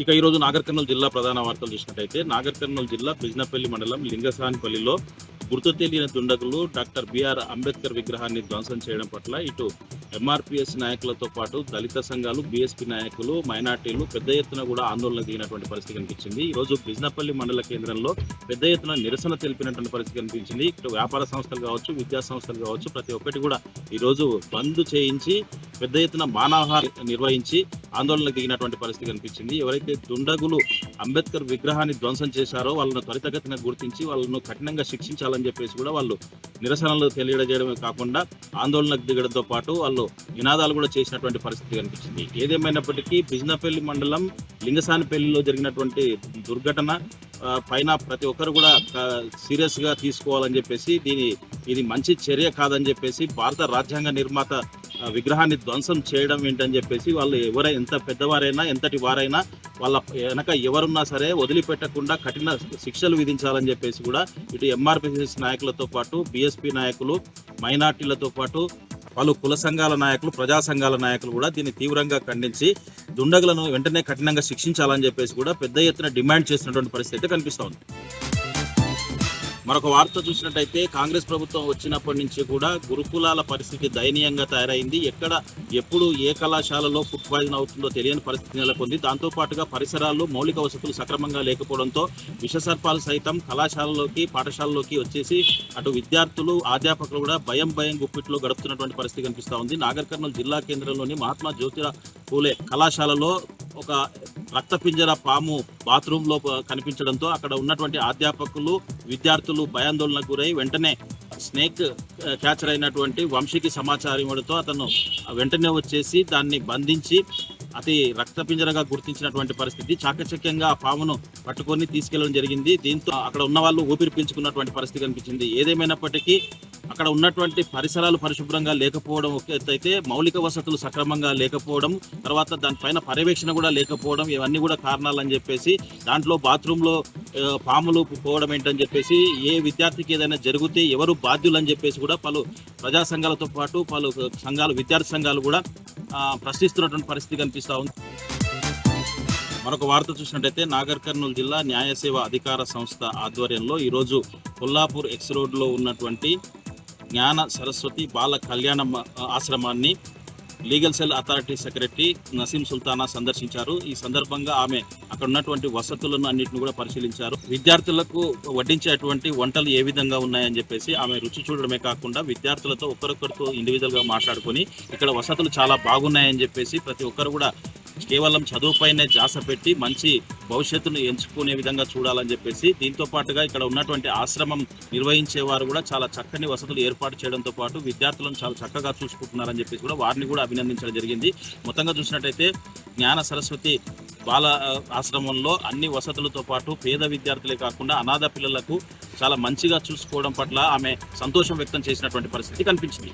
ఇక ఈరోజు నాగర్ కర్నూలు జిల్లా ప్రధాన వార్తలు చూసినట్టయితే నాగర్ కర్నూలు జిల్లా బిజినపల్లి మండలం లింగసానిపల్లిలో గుర్తు తెలియని దుండగులు డాక్టర్ బిఆర్ అంబేద్కర్ విగ్రహాన్ని ధ్వంసం చేయడం పట్ల ఇటు ఎంఆర్పిఎస్ నాయకులతో పాటు దళిత సంఘాలు, బీఎస్పీ నాయకులు, మైనార్టీలు పెద్ద ఎత్తున కూడా ఆందోళన దిగినటువంటి పరిస్థితి కనిపించింది. ఈరోజు బిజినపల్లి మండల కేంద్రంలో పెద్ద ఎత్తున నిరసన తెలిపినటువంటి పరిస్థితి కనిపించింది. ఇటు వ్యాపార సంస్థలు కావచ్చు, విద్యా సంస్థలు కావచ్చు, ప్రతి ఒక్కటి కూడా ఈరోజు బంద్ చేయించి పెద్ద ఎత్తున మానవహారం నిర్వహించి ఆందోళనకు దిగినటువంటి పరిస్థితి కనిపించింది. ఎవరైతే దుండగులు అంబేద్కర్ విగ్రహాన్ని ధ్వంసం చేశారో వాళ్ళను త్వరితగతిన గుర్తించి వాళ్ళను కఠినంగా శిక్షించాలని చెప్పేసి కూడా వాళ్ళు నిరసనలు తెలియజేయడమే కాకుండా ఆందోళనకు దిగడంతో పాటు వాళ్ళు నినాదాలు కూడా చేసినటువంటి పరిస్థితి కనిపించింది. ఏదేమైనప్పటికీ బిజినపల్లి మండలం లింగసానిపల్లిలో జరిగినటువంటి దుర్ఘటన పైన ప్రతి ఒక్కరు కూడా సీరియస్గా తీసుకోవాలని చెప్పేసి ఇది మంచి చర్య కాదని చెప్పేసి భారత రాజ్యాంగ నిర్మాత విగ్రహాన్ని ధ్వంసం చేయడం ఏంటని చెప్పేసి వాళ్ళు ఎంత పెద్దవారైనా ఎంతటి వారైనా వాళ్ళ వెనక ఎవరున్నా సరే వదిలిపెట్టకుండా కఠిన శిక్షలు విధించాలని చెప్పేసి కూడా ఇటు ఎంఆర్పిఎస్ నాయకులతో పాటు బీఎస్పీ నాయకులు, మైనార్టీలతో పాటు పలు కుల సంఘాల నాయకులు, ప్రజా సంఘాల నాయకులు కూడా దీన్ని తీవ్రంగా ఖండించి దుండగులను వెంటనే కఠినంగా శిక్షించాలని చెప్పేసి కూడా పెద్ద ఎత్తున డిమాండ్ చేసినటువంటి పరిస్థితి కనిపిస్తోంది. మరొక వార్త చూసినట్టయితే కాంగ్రెస్ ప్రభుత్వం వచ్చినప్పటి నుంచి కూడా గురుకులాల పరిస్థితి దయనీయంగా తయారైంది. ఎప్పుడు ఏ కళాశాలలో ఫుడ్ పాయిజన్ అవుతుందో తెలియని పరిస్థితి నెలకొంది. దాంతోపాటుగా పరిసరాలు, మౌలిక వసతులు సక్రమంగా లేకపోవడంతో విషసర్పాలు సైతం కళాశాలలోకి, పాఠశాలలోకి వచ్చేసి అటు విద్యార్థులు, అధ్యాపకులు కూడా భయం గుప్పిట్లో గడుపుతున్నటువంటి పరిస్థితి కనిపిస్తూ ఉంది. నాగర్ కర్నూలు జిల్లా కేంద్రంలోని మహాత్మా జ్యోతిరావు పూలే కళాశాలలో ఒక రక్తపింజర పాము బాత్రూంలో కనిపించడంతో అక్కడ ఉన్నటువంటి అధ్యాపకులు, విద్యార్థులు భయాందోళనకు గురై వెంటనే స్నేక్ క్యాచర్ అయినటువంటి వంశీకి సమాచారం ఇవ్వడంతో అతను వెంటనే వచ్చేసి దాన్ని బంధించి అతి రక్తపింజరగా గుర్తించినటువంటి పరిస్థితి. చాకచక్యంగా ఆ పామును పట్టుకొని తీసుకెళ్లడం జరిగింది. దీంతో అక్కడ ఉన్న వాళ్ళు ఊపిరి పీల్చుకున్నటువంటి పరిస్థితి కనిపించింది. ఏదేమైనప్పటికీ అక్కడ ఉన్నటువంటి పరిసరాలు పరిశుభ్రంగా లేకపోవడం ఒక ఎత్తైతే మౌలిక వసతులు సక్రమంగా లేకపోవడం, తర్వాత దానిపైన పర్యవేక్షణ కూడా లేకపోవడం, ఇవన్నీ కూడా కారణాలని చెప్పేసి దాంట్లో బాత్రూంలో పాములు పోవడం ఏంటని చెప్పేసి ఏ విద్యార్థికి ఏదైనా జరిగితే ఎవరు బాధ్యులని చెప్పేసి కూడా పలు ప్రజా సంఘాలతో పాటు పలు సంఘాలు, విద్యార్థి సంఘాలు కూడా ప్రశ్నిస్తున్నటువంటి పరిస్థితి కనిపిస్తూ ఉంది. మరొక వార్త చూసినట్టయితే నాగర్ కర్నూలు జిల్లా న్యాయ సేవ అధికార సంస్థ ఆధ్వర్యంలో ఈరోజు కొల్లాపూర్ ఎక్స్ రోడ్లో ఉన్నటువంటి జ్ఞాన సరస్వతి బాల కళ్యాణ ఆశ్రమాన్ని legal cell authority secretary Naseem Sultana సందర్శించారు. ఈ సందర్భంగా ఆమె అక్కడ ఉన్నటువంటి వసతులను అన్నింటిని కూడా పరిశీలించారు. విద్యార్థులకు వడ్డించేటువంటి వంటలు ఏ విధంగా ఉన్నాయని చెప్పేసి ఆమె రుచి చూడడమే కాకుండా విద్యార్థులతో ఒకరికొకరితో ఇండివిజువల్గా మాట్లాడుకొని ఇక్కడ వసతులు చాలా బాగున్నాయని చెప్పేసి ప్రతి ఒక్కరు కూడా కేవలం చదువుపైనే ధ్యాస పెట్టి మంచి భవిష్యత్తును ఎంచుకునే విధంగా చూడాలని చెప్పేసి దీంతో పాటుగా ఇక్కడ ఉన్నటువంటి ఆశ్రమం నిర్వహించేవారు కూడా చాలా చక్కని వసతులు ఏర్పాటు చేయడంతో పాటు విద్యార్థులను చాలా చక్కగా చూసుకుంటున్నారని చెప్పేసి కూడా వారిని కూడా అభినందించడం జరిగింది. మొత్తంగా చూసినట్టయితే జ్ఞాన సరస్వతి బాల ఆశ్రమంలో అన్ని వసతులతో పాటు పేద విద్యార్థులే కాకుండా అనాథ పిల్లలకు చాలా మంచిగా చూసుకోవడం పట్ల ఆమె సంతోషం వ్యక్తం చేసినటువంటి పరిస్థితి కనిపించింది.